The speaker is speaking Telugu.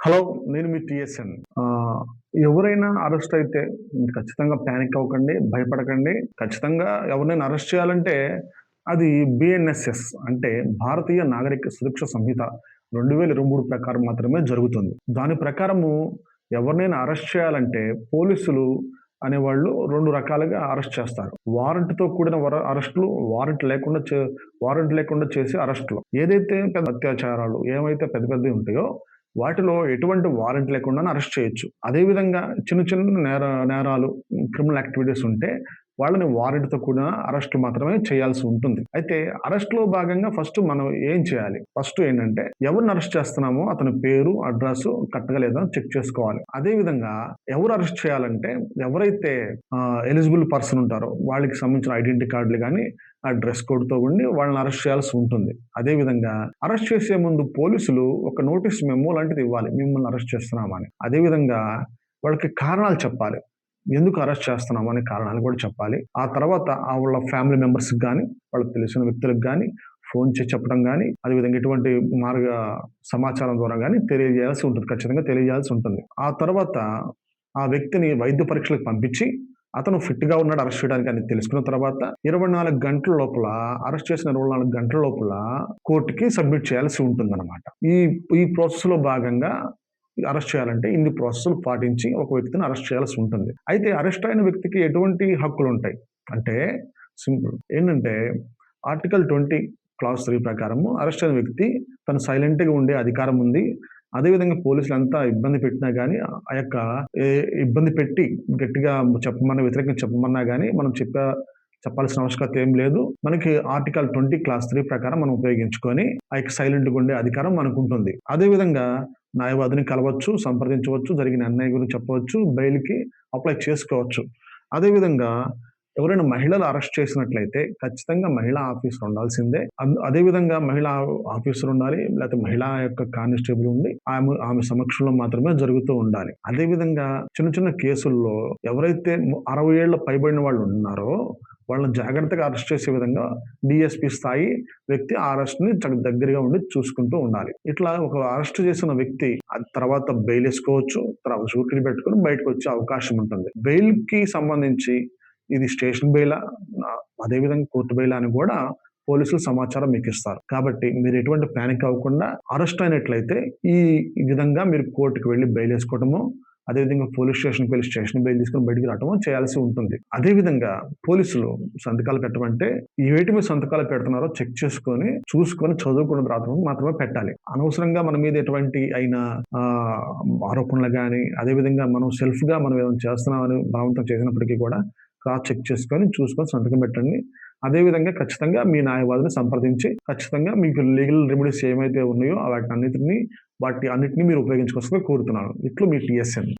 హలో. నేను మీ టీఎస్ఎన్. ఎవరైనా అరెస్ట్ అయితే మీరు ఖచ్చితంగా పానిక్ అవ్వకండి, భయపడకండి. ఖచ్చితంగా ఎవరినైనా అరెస్ట్ చేయాలంటే అది బిఎన్ఎస్ఎస్ అంటే భారతీయ నాగరిక సురక్ష సంహిత 2023 ప్రకారం మాత్రమే జరుగుతుంది. దాని ప్రకారము ఎవరినైనా అరెస్ట్ చేయాలంటే పోలీసులు అనేవాళ్ళు 2 రకాలుగా అరెస్ట్ చేస్తారు. వారెంట్‌తో కూడిన అరెస్టులు, వారెంట్ లేకుండా చేసే అరెస్టులు. ఏదైతే పెద్ద అత్యాచారాలు ఏవైతే పెద్ద పెద్దవి ఉంటాయో వాటిలో ఎటువంటి వారెంట్ లేకుండానే అరెస్ట్ చేయొచ్చు. అదేవిధంగా చిన్న చిన్న నేరాలు, క్రిమినల్ యాక్టివిటీస్ ఉంటే వాళ్ళని వారెంట్‌తో కూడిన అరెస్ట్ మాత్రమే చేయాల్సి ఉంటుంది. అయితే అరెస్ట్‌లో భాగంగా ఫస్ట్ మనం ఏం చేయాలి? ఫస్ట్ ఏంటంటే ఎవరిని అరెస్ట్ చేస్తున్నామో అతని పేరు, అడ్రస్ కరెక్ట్‌గా లేదా చెక్ చేసుకోవాలి. అదేవిధంగా ఎవరు అరెస్ట్ చేయాలంటే ఎవరైతే ఎలిజిబుల్ పర్సన్ ఉంటారో వాళ్ళకి సంబంధించిన ఐడెంటిటీ కార్డులు గానీ, ఆ డ్రెస్ కోడ్‌తో ఉండి వాళ్ళని అరెస్ట్ చేయాల్సి ఉంటుంది. అదేవిధంగా అరెస్ట్ చేసే ముందు పోలీసులు ఒక నోటీస్ మెమో లాంటిది ఇవ్వాలి. మిమ్మల్ని అరెస్ట్ చేస్తున్నామని. అదేవిధంగా వాళ్ళకి కారణాలు చెప్పాలి. ఎందుకు అరెస్ట్ చేస్తున్నాము అనే కారణాలు కూడా చెప్పాలి. ఆ తర్వాత వాళ్ళ ఫ్యామిలీ మెంబర్స్‌కి గానీ, వాళ్ళకి తెలిసిన వ్యక్తులకు గానీ ఫోన్ చేసి చెప్పడం గానీ, అదేవిధంగా ఎటువంటి సమాచారం ద్వారా గానీ తెలియజేయాల్సి ఉంటుంది. ఖచ్చితంగా తెలియజేయాల్సి ఉంటుంది. ఆ తర్వాత ఆ వ్యక్తిని వైద్య పరీక్షలకు పంపించి అతను ఫిట్‌గా ఉన్నాడు అరెస్ట్ చేయడానికి అని తెలుసుకున్న తర్వాత 24 గంటల లోపల అరెస్ట్ చేసిన 24 గంటల లోపల కోర్ట్‌కి సబ్మిట్ చేయాల్సి ఉంటుందన్నమాట. ఈ ఈ ప్రాసెస్‌లో భాగంగా అరెస్ట్ చేయాలంటే ఇన్ని ప్రాసెస్‌లు పాటించి ఒక వ్యక్తిని అరెస్ట్ చేయాల్సి ఉంటుంది. అయితే అరెస్ట్ అయిన వ్యక్తికి ఎటువంటి హక్కులుంటాయి అంటే సింపుల్. ఏంటంటే ఆర్టికల్ 20 క్లాస్ 3 ప్రకారము అరెస్ట్ అయిన వ్యక్తి తను సైలెంట్‌గా ఉండే అధికారం ఉంది. అదేవిధంగా పోలీసులంతా ఇబ్బంది పెట్టినా గానీ, ఆ యొక్క ఇబ్బంది పెట్టి గట్టిగా వ్యతిరేకంగా చెప్పమన్నా గానీ మనం చెప్పాల్సిన ఆవశ్యకత ఏం లేదు. మనకి ఆర్టికల్ 20 క్లాస్ 3 ప్రకారం మనం ఉపయోగించుకొని ఆ యొక్క సైలెంట్‌గా ఉండే అధికారం మనకుంటుంది. అదేవిధంగా న్యాయవాదిని కలవచ్చు, సంప్రదించవచ్చు, జరిగిన అన్యాయం గురించి చెప్పవచ్చు, బెయిల్‌కి అప్లై చేసుకోవచ్చు. అదేవిధంగా ఎవరైనా మహిళలు అరెస్ట్ చేసినట్లయితే ఖచ్చితంగా మహిళా ఆఫీసర్ ఉండాల్సిందే. అదేవిధంగా మహిళా ఆఫీసర్ ఉండాలి. లేకపోతే మహిళా యొక్క కానిస్టేబుల్ ఉండి ఆమె సమక్షంలో మాత్రమే జరుగుతూ ఉండాలి. అదేవిధంగా చిన్న చిన్న కేసుల్లో ఎవరైతే 60 ఏళ్ల పైబడిన వాళ్ళు ఉన్నారో వాళ్ళని జాగ్రత్తగా అరెస్ట్ చేసే విధంగా డీఎస్పీ స్థాయి వ్యక్తి ఆ అరెస్ట్‌ని దగ్గరగా ఉండి చూసుకుంటూ ఉండాలి. ఇట్లా ఒక అరెస్ట్ చేసిన వ్యక్తి తర్వాత బెయిల్ ఏసుకోవచ్చు. తర్వాత షూరిటీ పెట్టుకొని బయటకొచ్చే అవకాశం ఉంటుంది. బెయిల్‌కి సంబంధించి ఇది స్టేషన్ బెయిలా, అదేవిధంగా కోర్టు బెయిలా అని కూడా పోలీసులు సమాచారం మీకిస్తారు. కాబట్టి మీరు ఎటువంటి పానిక్ అవ్వకుండా అరెస్ట్ అయినట్లయితే ఈ విధంగా మీరు కోర్టుకి వెళ్లి బెయిల్ ఏసుకోవటము, అదేవిధంగా పోలీస్ స్టేషన్‌కి వెళ్లి స్టేషన్ బెయిల్ తీసుకొని బయటికి రావటము చేయాల్సి ఉంటుంది. అదేవిధంగా పోలీసులు సంతకాలు పెట్టమంటే వేటి మీద సంతకాలు పెడుతున్నారో చెక్ చేసుకొని, చూసుకొని, చదువుకున్న తర్వాత మాత్రమే పెట్టాలి. అనవసరంగా మన మీద ఎటువంటి ఆరోపణలు గానీ, అదేవిధంగా మనం సెల్ఫ్‌గా మనం ఏమైనా చేస్తున్నామని బలవంతం చేసినప్పటికీ కూడా క్రాస్ చెక్ చేసుకొని, చూసుకొని సంతకం పెట్టండి. అదేవిధంగా ఖచ్చితంగా మీ న్యాయవాదిని సంప్రదించి ఖచ్చితంగా మీకు లీగల్ రెమెడీస్ ఏమైతే ఉన్నాయో వాటి అన్నిటిని మీరు ఉపయోగించుకోవాల్సిందిగా కోరుతున్నాను. ఇట్లు మీ టీఎస్ఎన్.